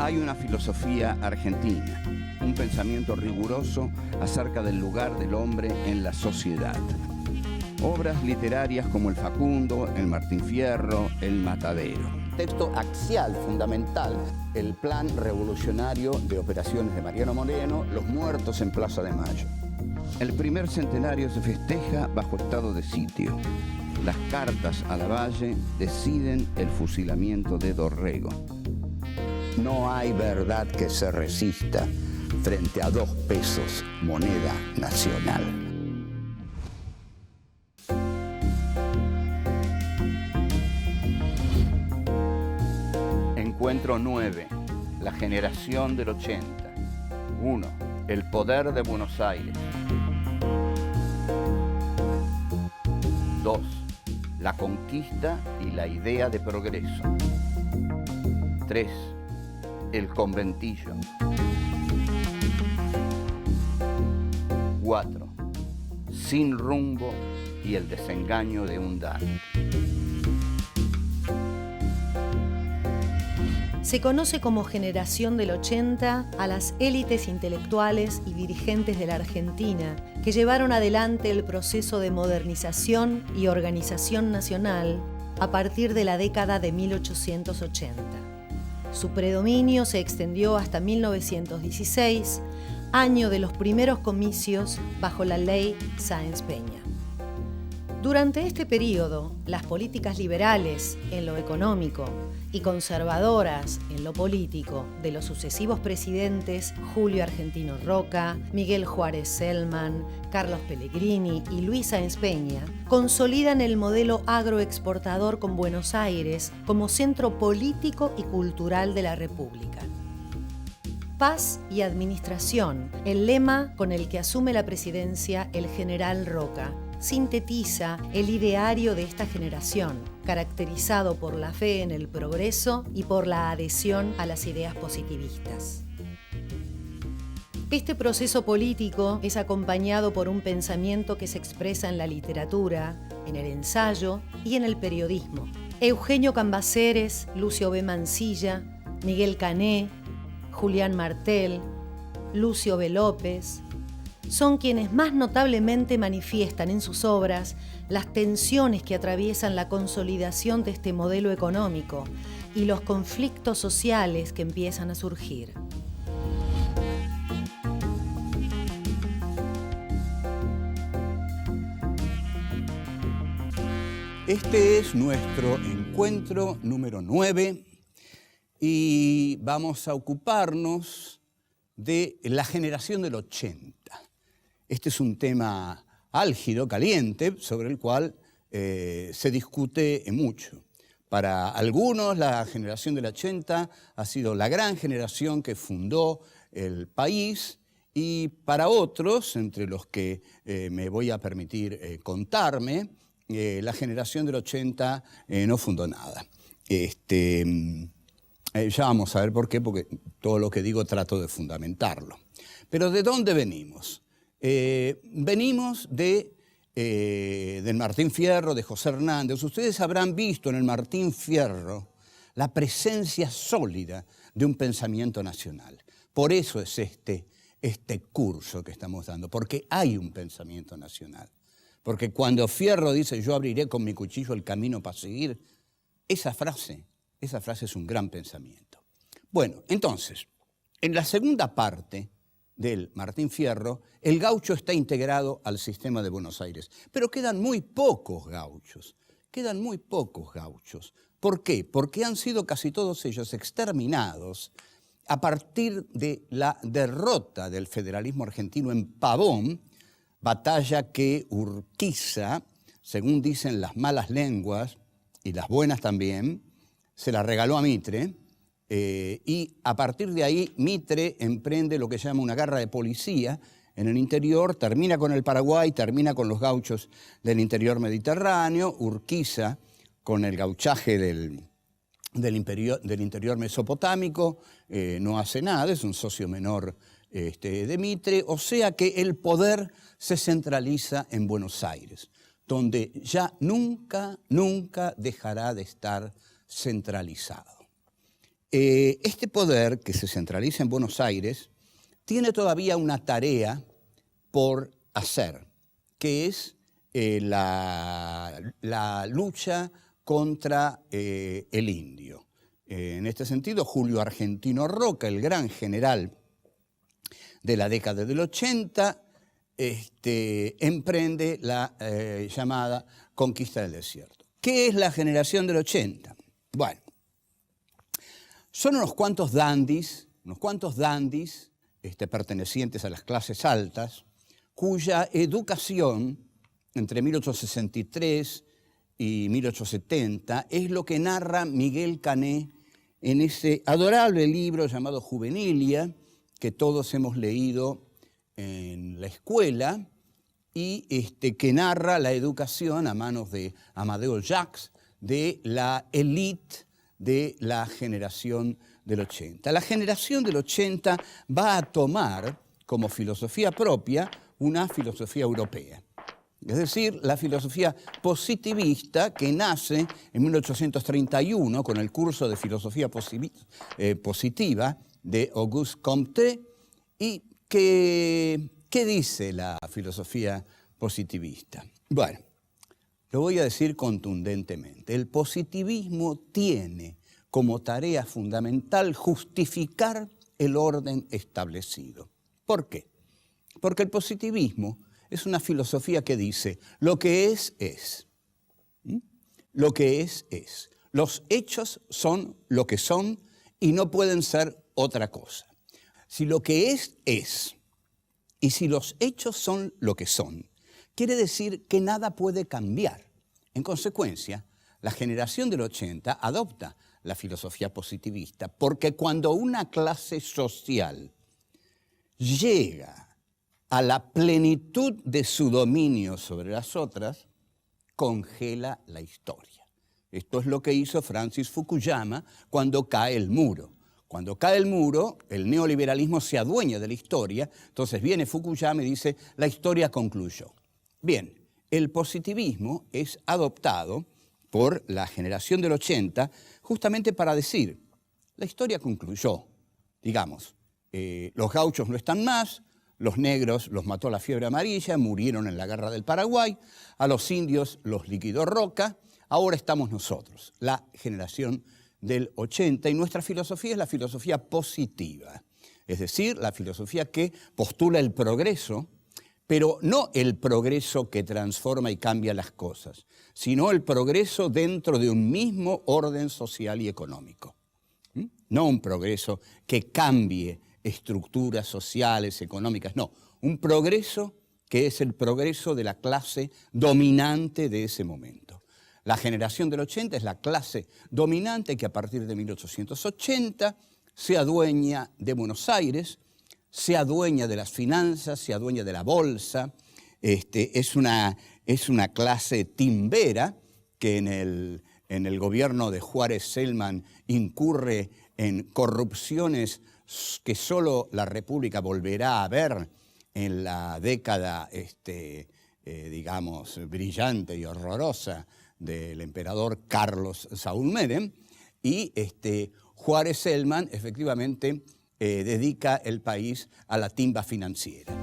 Hay una filosofía argentina, un pensamiento riguroso acerca del lugar del hombre en la sociedad. Obras literarias como El Facundo, El Martín Fierro, El Matadero. Texto axial, fundamental, el plan revolucionario de operaciones de Mariano Moreno, Los muertos en Plaza de Mayo. El primer centenario se festeja bajo estado de sitio. Las cartas a Lavalle deciden el fusilamiento de Dorrego. No hay verdad que se resista frente a 2 pesos, moneda nacional. Encuentro 9. La generación del 80. 1. El poder de Buenos Aires. 2. La conquista y la idea de progreso. 3. El conventillo. 4. Sin rumbo y el desengaño de un Dante. Se conoce como generación del 80 a las élites intelectuales y dirigentes de la Argentina que llevaron adelante el proceso de modernización y organización nacional a partir de la década de 1880. Su predominio se extendió hasta 1916, año de los primeros comicios bajo la ley Sáenz Peña. Durante este periodo, las políticas liberales en lo económico y conservadoras en lo político de los sucesivos presidentes Julio Argentino Roca, Miguel Juárez Celman, Carlos Pellegrini y Luis Sáenz Peña consolidan el modelo agroexportador con Buenos Aires como centro político y cultural de la República. Paz y administración, el lema con el que asume la presidencia el general Roca, sintetiza el ideario de esta generación, caracterizado por la fe en el progreso y por la adhesión a las ideas positivistas. Este proceso político es acompañado por un pensamiento que se expresa en la literatura, en el ensayo y en el periodismo. Eugenio Cambaceres, Lucio B. Mansilla, Miguel Cané, Julián Martel, Lucio B. López, son quienes más notablemente manifiestan en sus obras las tensiones que atraviesan la consolidación de este modelo económico y los conflictos sociales que empiezan a surgir. Este es nuestro encuentro número 9 y vamos a ocuparnos de la generación del 80. Este es un tema álgido, caliente, sobre el cual se discute mucho. Para algunos, la generación del 80 ha sido la gran generación que fundó el país, y para otros, entre los que me voy a permitir contarme, la generación del 80 no fundó nada. Ya vamos a ver por qué, porque todo lo que digo trato de fundamentarlo. Pero ¿de dónde venimos? Venimos del Martín Fierro, de José Hernández. Ustedes habrán visto en el Martín Fierro la presencia sólida de un pensamiento nacional. Por eso es este curso que estamos dando, porque hay un pensamiento nacional. Porque cuando Fierro dice yo abriré con mi cuchillo el camino para seguir, esa frase es un gran pensamiento. Bueno, entonces, en la segunda parte del Martín Fierro, el gaucho está integrado al sistema de Buenos Aires. Pero quedan muy pocos gauchos. ¿Por qué? Porque han sido casi todos ellos exterminados a partir de la derrota del federalismo argentino en Pavón, batalla que Urquiza, según dicen las malas lenguas y las buenas también, se la regaló a Mitre. Y a partir de ahí Mitre emprende lo que se llama una guerra de policía en el interior, termina con el Paraguay, termina con los gauchos del interior mediterráneo, Urquiza con el gauchaje del interior mesopotámico, no hace nada, es un socio menor de Mitre, o sea que el poder se centraliza en Buenos Aires, donde ya nunca dejará de estar centralizado. Este poder, que se centraliza en Buenos Aires, tiene todavía una tarea por hacer, que es la lucha contra el indio. En este sentido, Julio Argentino Roca, el gran general de la década del 80, emprende la llamada conquista del desierto. ¿Qué es la generación del 80? Bueno, son unos cuantos dandis pertenecientes a las clases altas, cuya educación entre 1863 y 1870 es lo que narra Miguel Cané en ese adorable libro llamado Juvenilia, que todos hemos leído en la escuela, y que narra la educación a manos de Amadeo Jacques de la élite de la generación del 80. La generación del 80 va a tomar como filosofía propia una filosofía europea. Es decir, la filosofía positivista que nace en 1831 con el curso de filosofía positiva de Auguste Comte. ¿Y qué dice la filosofía positivista? Bueno, lo voy a decir contundentemente. El positivismo tiene como tarea fundamental justificar el orden establecido. ¿Por qué? Porque el positivismo es una filosofía que dice, lo que es, es. Lo que es, es. Los hechos son lo que son y no pueden ser otra cosa. Si lo que es, es. Y si los hechos son lo que son, quiere decir que nada puede cambiar. En consecuencia, la generación del 80 adopta la filosofía positivista porque cuando una clase social llega a la plenitud de su dominio sobre las otras, congela la historia. Esto es lo que hizo Francis Fukuyama cuando cae el muro. Cuando cae el muro, el neoliberalismo se adueña de la historia, entonces viene Fukuyama y dice, la historia concluyó. Bien, el positivismo es adoptado por la generación del 80 justamente para decir, la historia concluyó, digamos, los gauchos no están más, los negros los mató la fiebre amarilla, murieron en la guerra del Paraguay, a los indios los liquidó Roca, ahora estamos nosotros, la generación del 80, y nuestra filosofía es la filosofía positiva, es decir, la filosofía que postula el progreso, pero no el progreso que transforma y cambia las cosas, sino el progreso dentro de un mismo orden social y económico. No un progreso que cambie estructuras sociales, económicas, no, un progreso que es el progreso de la clase dominante de ese momento. La generación del 80 es la clase dominante que a partir de 1880 se adueña de Buenos Aires, se adueña de las finanzas, se adueña de la bolsa. Es una clase timbera que en el gobierno de Juárez Selman incurre en corrupciones que solo la República volverá a ver en la década, digamos, brillante y horrorosa del emperador Carlos Saúl Menem, y Juárez Selman efectivamente dedica el país a la timba financiera.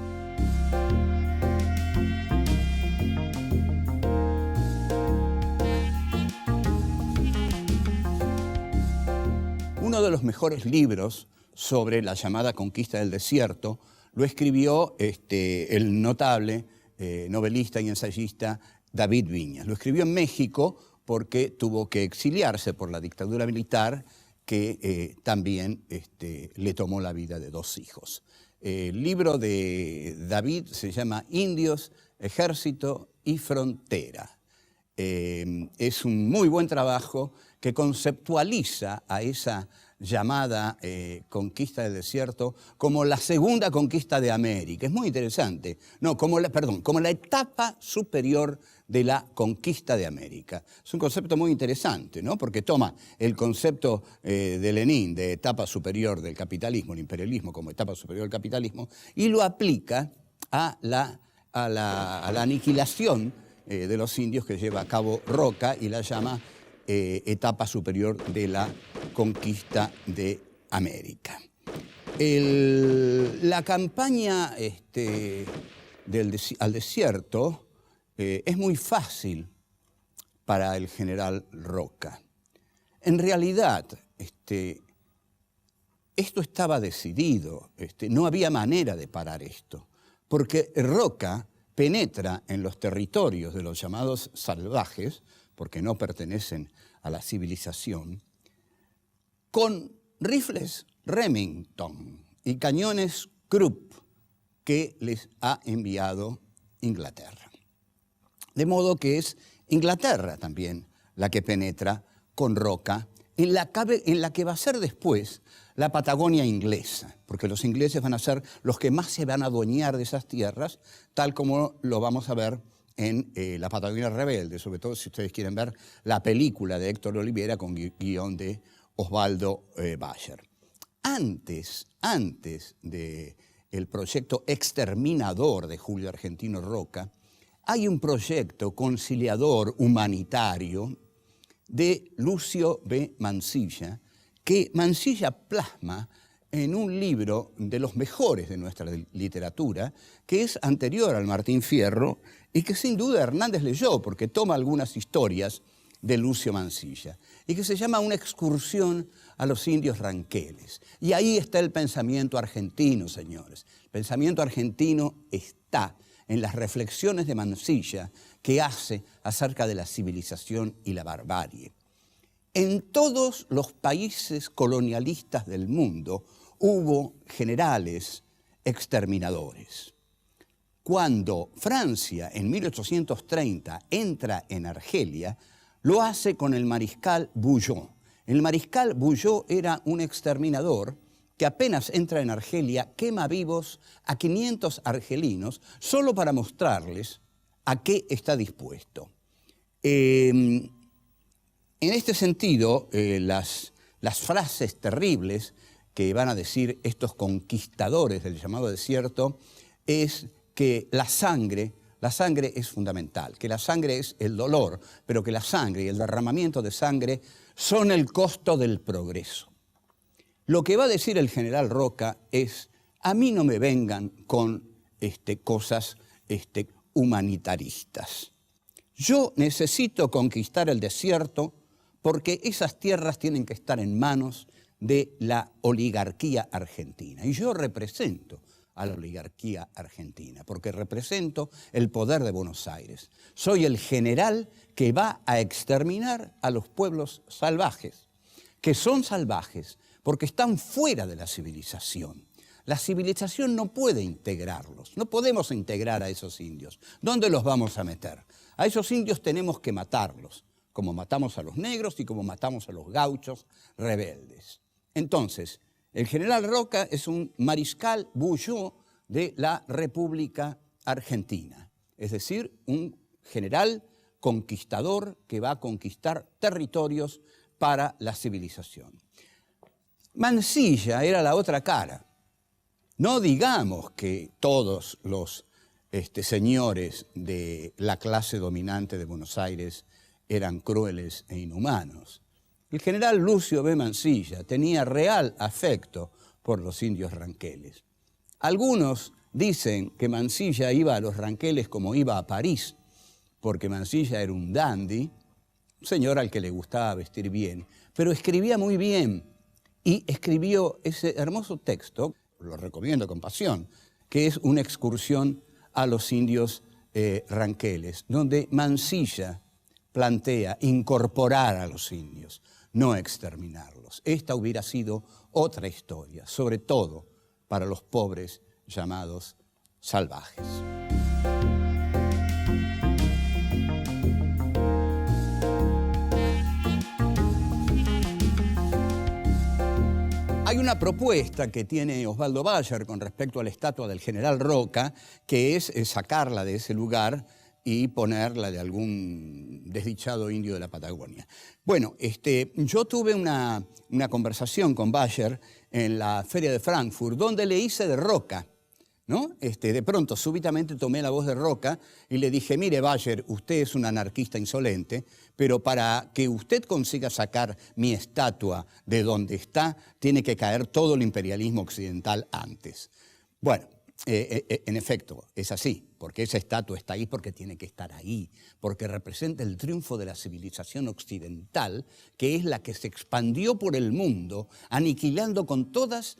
Uno de los mejores libros sobre la llamada conquista del desierto lo escribió el notable novelista y ensayista David Viñas. Lo escribió en México porque tuvo que exiliarse por la dictadura militar que también le tomó la vida de 2 hijos. El libro de David se llama Indios, Ejército y Frontera. Es un muy buen trabajo que conceptualiza a esa llamada conquista del desierto como la segunda conquista de América. Es muy interesante. No, como la etapa superior de la conquista de América. Es un concepto muy interesante, ¿no? Porque toma el concepto de Lenin de etapa superior del capitalismo, el imperialismo como etapa superior del capitalismo, y lo aplica a la aniquilación de los indios que lleva a cabo Roca y la llama etapa superior de la conquista de América. La campaña al desierto es muy fácil para el general Roca. En realidad, esto estaba decidido, no había manera de parar esto, porque Roca penetra en los territorios de los llamados salvajes, porque no pertenecen a la civilización, con rifles Remington y cañones Krupp que les ha enviado Inglaterra. De modo que es Inglaterra también la que penetra con Roca en la que va a ser después la Patagonia inglesa, porque los ingleses van a ser los que más se van a adueñar de esas tierras, tal como lo vamos a ver en La Patagonia Rebelde, sobre todo si ustedes quieren ver la película de Héctor Oliveira con guión de Osvaldo Bayer. Antes del proyecto exterminador de Julio Argentino Roca, hay un proyecto conciliador humanitario de Lucio B. Mansilla, que Mansilla plasma en un libro de los mejores de nuestra literatura, que es anterior al Martín Fierro y que sin duda Hernández leyó porque toma algunas historias de Lucio Mansilla, y que se llama Una excursión a los indios ranqueles. Y ahí está el pensamiento argentino, señores. El pensamiento argentino está en las reflexiones de Mansilla que hace acerca de la civilización y la barbarie. En todos los países colonialistas del mundo hubo generales exterminadores. Cuando Francia, en 1830, entra en Argelia, lo hace con el mariscal Bugeaud. El mariscal Bugeaud era un exterminador que apenas entra en Argelia, quema vivos a 500 argelinos solo para mostrarles a qué está dispuesto. En este sentido, las frases terribles que van a decir estos conquistadores del llamado desierto es que la sangre es fundamental, que la sangre es el dolor, pero que la sangre y el derramamiento de sangre son el costo del progreso. Lo que va a decir el general Roca es: a mí no me vengan con cosas humanitaristas. Yo necesito conquistar el desierto porque esas tierras tienen que estar en manos de la oligarquía argentina. Y yo represento a la oligarquía argentina, porque represento el poder de Buenos Aires. Soy el general que va a exterminar a los pueblos salvajes, que son salvajes porque están fuera de la civilización. La civilización no puede integrarlos, no podemos integrar a esos indios. ¿Dónde los vamos a meter? A esos indios tenemos que matarlos, como matamos a los negros y como matamos a los gauchos rebeldes. Entonces, el general Roca es un mariscal Bugeaud de la República Argentina, es decir, un general conquistador que va a conquistar territorios para la civilización. Mansilla era la otra cara. No digamos que todos los señores de la clase dominante de Buenos Aires eran crueles e inhumanos. El general Lucio B. Mansilla tenía real afecto por los indios ranqueles. Algunos dicen que Mansilla iba a los ranqueles como iba a París, porque Mansilla era un dandy, un señor al que le gustaba vestir bien, pero escribía muy bien y escribió ese hermoso texto, lo recomiendo con pasión, que es Una excursión a los indios ranqueles, donde Mansilla plantea incorporar a los indios, no exterminarlos. Esta hubiera sido otra historia, sobre todo para los pobres llamados salvajes. Hay una propuesta que tiene Osvaldo Bayer con respecto a la estatua del general Roca, que es sacarla de ese lugar y ponerla de algún desdichado indio de la Patagonia. Bueno, yo tuve una conversación con Bayer en la Feria de Frankfurt, donde le hice de Roca, ¿no? De pronto, súbitamente tomé la voz de Roca y le dije, mire, Bayer, usted es un anarquista insolente, pero para que usted consiga sacar mi estatua de donde está, tiene que caer todo el imperialismo occidental antes. Bueno, en efecto, es así, porque esa estatua está ahí porque tiene que estar ahí, porque representa el triunfo de la civilización occidental, que es la que se expandió por el mundo, aniquilando con todas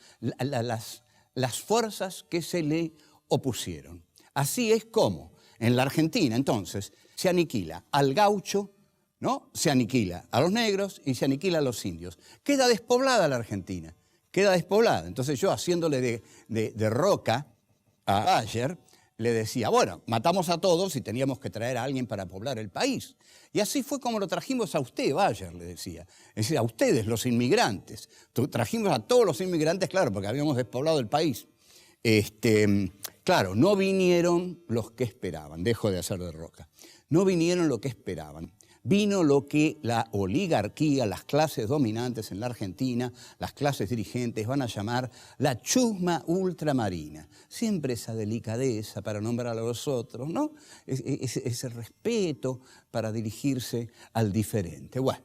las fuerzas que se le opusieron. Así es como en la Argentina, entonces, se aniquila al gaucho, ¿no? Se aniquila a los negros y se aniquila a los indios. Queda despoblada la Argentina, queda despoblada. Entonces yo, haciéndole de Roca a Bayer, le decía, bueno, matamos a todos y teníamos que traer a alguien para poblar el país. Y así fue como lo trajimos a usted, Bayer, le decía. Es decir, a ustedes, los inmigrantes. Trajimos a todos los inmigrantes, claro, porque habíamos despoblado el país. Claro, no vinieron los que esperaban, dejo de hacer de Roca. No vinieron lo que esperaban. Vino lo que la oligarquía, las clases dominantes en la Argentina, las clases dirigentes van a llamar la chusma ultramarina. Siempre esa delicadeza para nombrar a los otros, ¿no? Ese respeto para dirigirse al diferente. Bueno,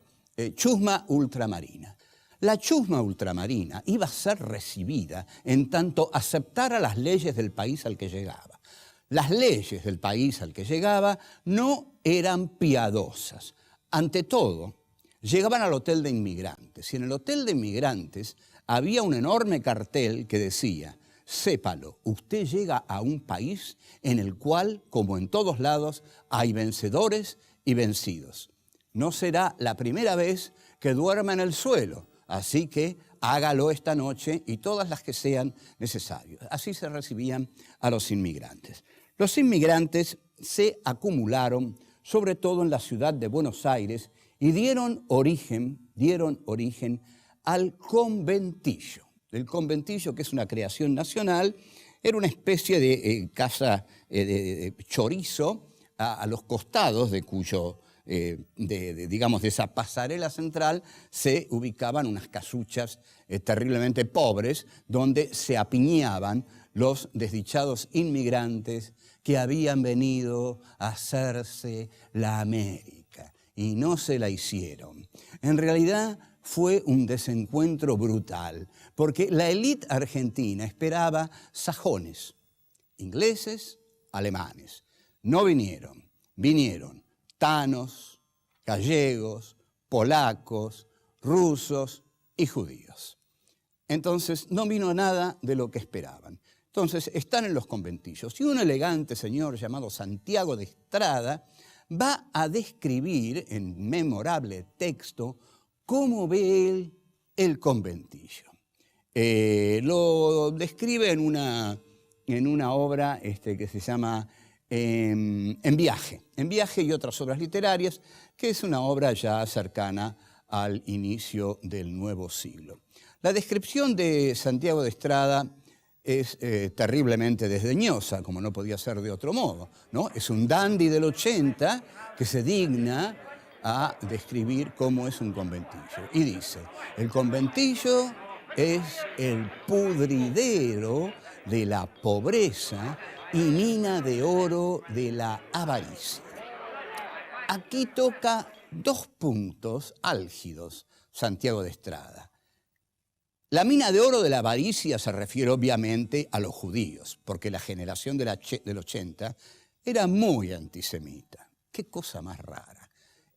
chusma ultramarina. La chusma ultramarina iba a ser recibida en tanto aceptara las leyes del país al que llegaba. Las leyes del país al que llegaba no eran piadosas. Ante todo, llegaban al hotel de inmigrantes. Y en el hotel de inmigrantes había un enorme cartel que decía, sépalo, usted llega a un país en el cual, como en todos lados, hay vencedores y vencidos. No será la primera vez que duerma en el suelo, así que hágalo esta noche y todas las que sean necesarias. Así se recibían a los inmigrantes. Los inmigrantes se acumularon, sobre todo en la ciudad de Buenos Aires, y dieron origen al conventillo. El conventillo, que es una creación nacional, era una especie de casa de chorizo a los costados de cuyo, digamos, de esa pasarela central se ubicaban unas casuchas terriblemente pobres donde se apiñaban los desdichados inmigrantes que habían venido a hacerse la América y no se la hicieron. En realidad fue un desencuentro brutal, porque la élite argentina esperaba sajones, ingleses, alemanes. No vinieron, vinieron tanos, gallegos, polacos, rusos y judíos. Entonces no vino nada de lo que esperaban. Entonces están en los conventillos y un elegante señor llamado Santiago de Estrada va a describir en memorable texto cómo ve él el conventillo. Lo describe en una obra que se llama En viaje y otras obras literarias, que es una obra ya cercana al inicio del nuevo siglo. La descripción de Santiago de Estrada es terriblemente desdeñosa, como no podía ser de otro modo, ¿no? Es un dandy del 80 que se digna a describir cómo es un conventillo. Y dice, el conventillo es el pudridero de la pobreza y mina de oro de la avaricia. Aquí toca dos puntos álgidos Santiago de Estrada. La mina de oro de la avaricia se refiere obviamente a los judíos, porque la generación del 80 era muy antisemita. Qué cosa más rara.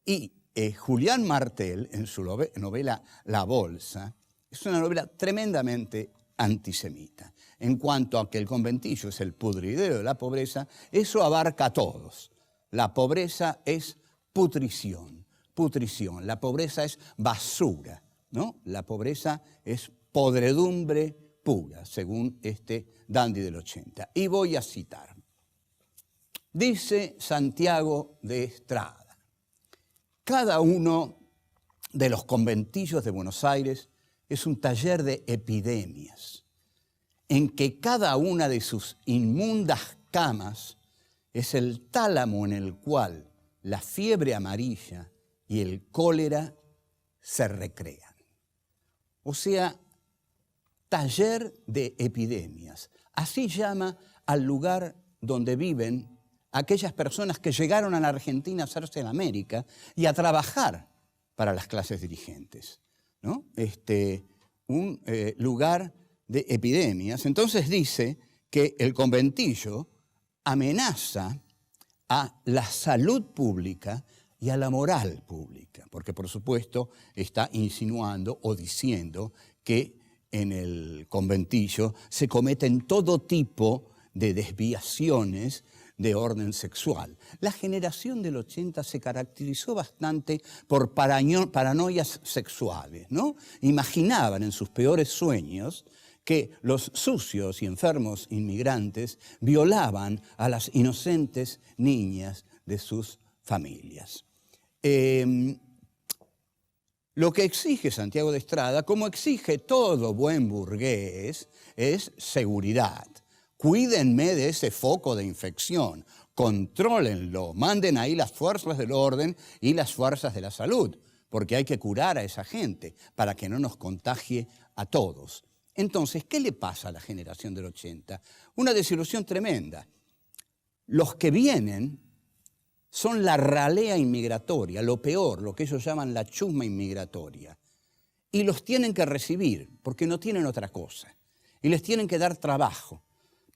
Y Julián Martel, en su novela La Bolsa, es una novela tremendamente antisemita. En cuanto a que el conventillo es el pudridero de la pobreza, eso abarca a todos. La pobreza es putrición. La pobreza es basura, ¿no? La pobreza es podredumbre pura, según este dandy del 80. Y voy a citar. Dice Santiago de Estrada, cada uno de los conventillos de Buenos Aires es un taller de epidemias, en que cada una de sus inmundas camas es el tálamo en el cual la fiebre amarilla y el cólera se recrean. O sea, taller de epidemias. Así llama al lugar donde viven aquellas personas que llegaron a la Argentina a hacerse en América y a trabajar para las clases dirigentes, ¿no? Un lugar de epidemias. Entonces dice que el conventillo amenaza a la salud pública y a la moral pública, porque por supuesto está insinuando o diciendo que en el conventillo se cometen todo tipo de desviaciones de orden sexual. La generación del 80 se caracterizó bastante por paranoias sexuales, ¿no? Imaginaban en sus peores sueños que los sucios y enfermos inmigrantes violaban a las inocentes niñas de sus familias. Lo que exige Santiago de Estrada, como exige todo buen burgués, es seguridad. Cuídenme de ese foco de infección, contrólenlo, manden ahí las fuerzas del orden y las fuerzas de la salud, porque hay que curar a esa gente para que no nos contagie a todos. Entonces, ¿qué le pasa a la generación del 80? Una desilusión tremenda. Los que vienen son la ralea inmigratoria, lo peor, lo que ellos llaman la chusma inmigratoria. Y los tienen que recibir, porque no tienen otra cosa. Y les tienen que dar trabajo.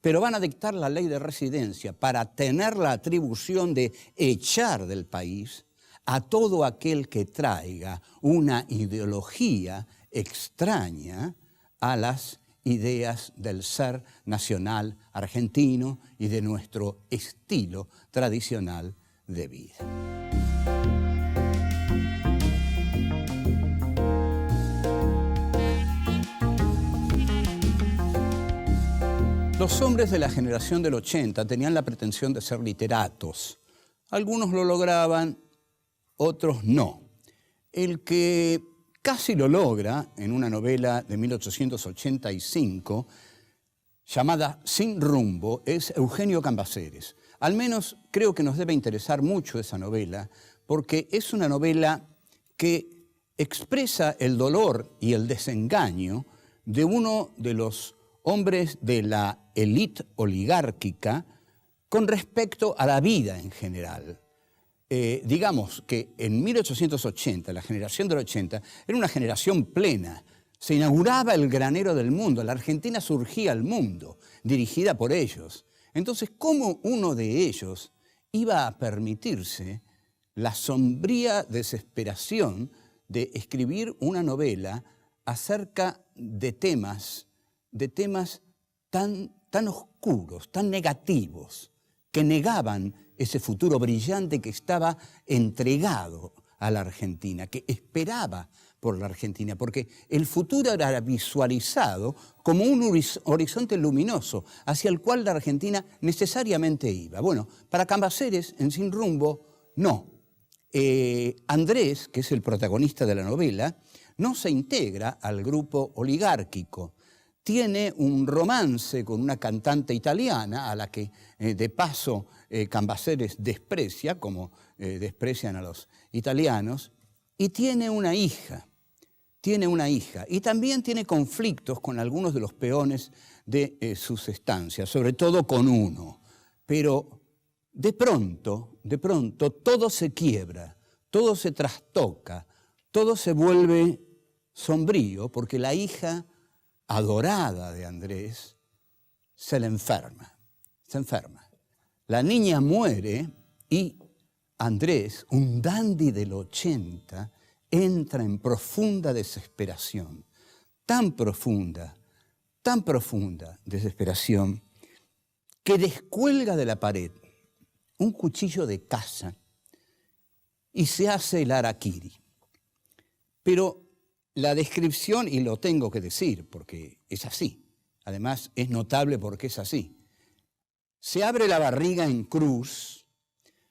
Pero van a dictar la ley de residencia para tener la atribución de echar del país a todo aquel que traiga una ideología extraña a las ideas del ser nacional argentino y de nuestro estilo tradicional de vida. Los hombres de la generación del 80 tenían la pretensión de ser literatos. Algunos lo lograban, otros no. El que casi lo logra en una novela de 1885 llamada Sin rumbo es Eugenio Cambaceres. Al menos creo que nos debe interesar mucho esa novela porque es una novela que expresa el dolor y el desengaño de uno de los hombres de la élite oligárquica con respecto a la vida en general. Digamos que en 1880, la generación del 80, era una generación plena. Se inauguraba el granero del mundo, la Argentina surgía al mundo, dirigida por ellos. Entonces, ¿cómo uno de ellos iba a permitirse la sombría desesperación de escribir una novela acerca de temas tan oscuros, tan negativos, que negaban ese futuro brillante que estaba entregado a la Argentina, que esperaba por la Argentina, porque el futuro era visualizado como un horizonte luminoso hacia el cual la Argentina necesariamente iba. Bueno, para Cambaceres, en Sin rumbo, no. Andrés, que es el protagonista de la novela, no se integra al grupo oligárquico. Tiene un romance con una cantante italiana a la que, de paso, Cambaceres desprecia, como desprecian a los italianos, y tiene una hija. Y también tiene conflictos con algunos de los peones de sus estancias, sobre todo con uno. Pero de pronto, todo se quiebra, todo se trastoca, todo se vuelve sombrío, porque la hija adorada de Andrés se enferma. La niña muere y Andrés, un dandy del 80, entra en profunda desesperación, tan profunda desesperación, que descuelga de la pared un cuchillo de caza y se hace el harakiri. Pero la descripción, y lo tengo que decir porque es así, además es notable porque es así, se abre la barriga en cruz,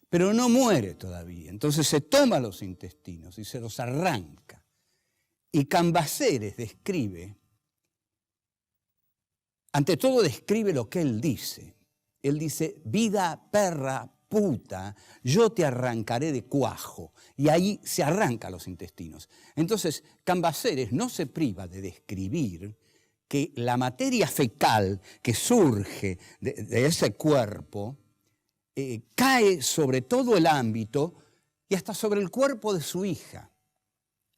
pero no muere todavía. Entonces se toma los intestinos y se los arranca. Y Cambaceres describe, ante todo describe lo que él dice. Él dice, vida, perra, puta, yo te arrancaré de cuajo. Y ahí se arranca los intestinos. Entonces Cambaceres no se priva de describir que la materia fecal que surge de ese cuerpo cae sobre todo el ámbito y hasta sobre el cuerpo de su hija.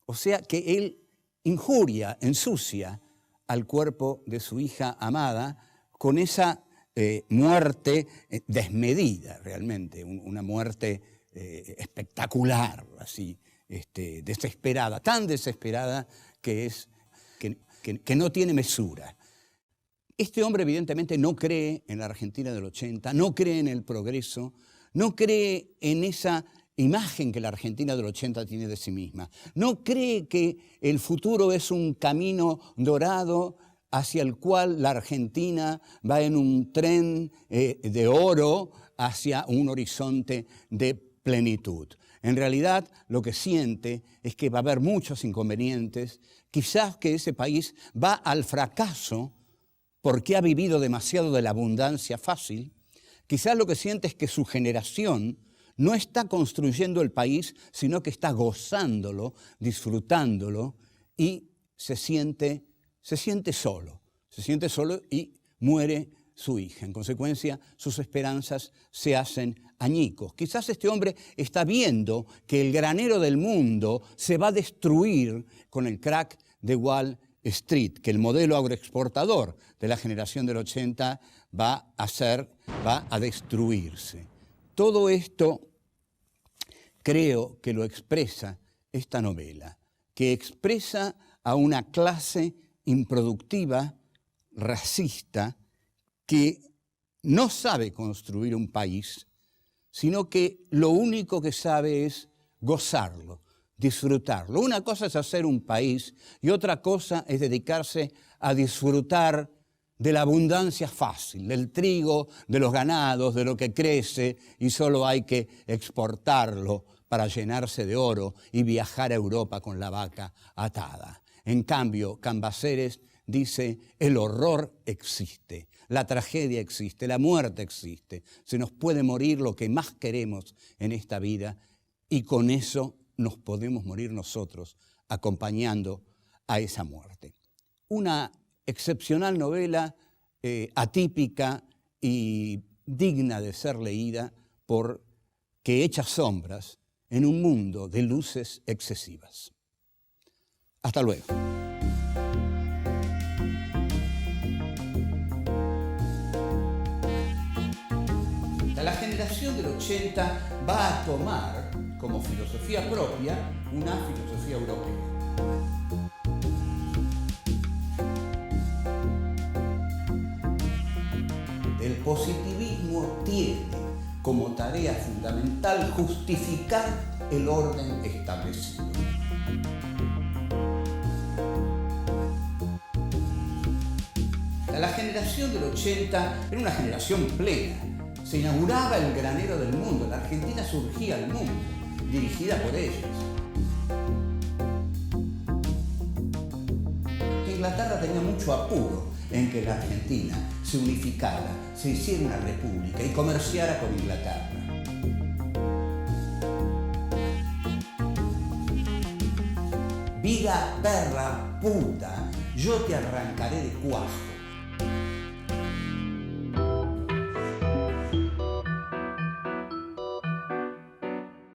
O sea que él injuria, ensucia al cuerpo de su hija amada con esa muerte desmedida, realmente, una muerte espectacular, así, desesperada, tan desesperada que no tiene mesura. Este hombre evidentemente no cree en la Argentina del 80, no cree en el progreso, no cree en esa imagen que la Argentina del 80 tiene de sí misma. No cree que el futuro es un camino dorado hacia el cual la Argentina va en un tren de oro hacia un horizonte de plenitud. En realidad, lo que siente es que va a haber muchos inconvenientes, quizás que ese país va al fracaso porque ha vivido demasiado de la abundancia fácil. Quizás lo que siente es que su generación no está construyendo el país, sino que está gozándolo, disfrutándolo y se siente solo y muere su hija. En consecuencia, sus esperanzas se hacen añicos. Quizás este hombre está viendo que el granero del mundo se va a destruir con el crack de Wall Street, que el modelo agroexportador de la generación del 80 va a destruirse. Todo esto creo que lo expresa esta novela, que expresa a una clase improductiva, racista, que no sabe construir un país, sino que lo único que sabe es gozarlo, disfrutarlo. Una cosa es hacer un país y otra cosa es dedicarse a disfrutar de la abundancia fácil, del trigo, de los ganados, de lo que crece y solo hay que exportarlo para llenarse de oro y viajar a Europa con la vaca atada. En cambio, Cambaceres dice, el horror existe, la tragedia existe, la muerte existe. Se nos puede morir lo que más queremos en esta vida y con eso nos podemos morir nosotros acompañando a esa muerte. Una excepcional novela, atípica y digna de ser leída porque echa sombras en un mundo de luces excesivas. Hasta luego. La generación del 80 va a tomar como filosofía propia una filosofía europea. El positivismo tiene como tarea fundamental justificar el orden establecido. La generación del 80 era una generación plena. Se inauguraba el granero del mundo. La Argentina surgía al mundo, dirigida por ellos. Inglaterra tenía mucho apuro en que la Argentina se unificara, se hiciera una república y comerciara con Inglaterra. Vida, perra, puta, yo te arrancaré de cuajo.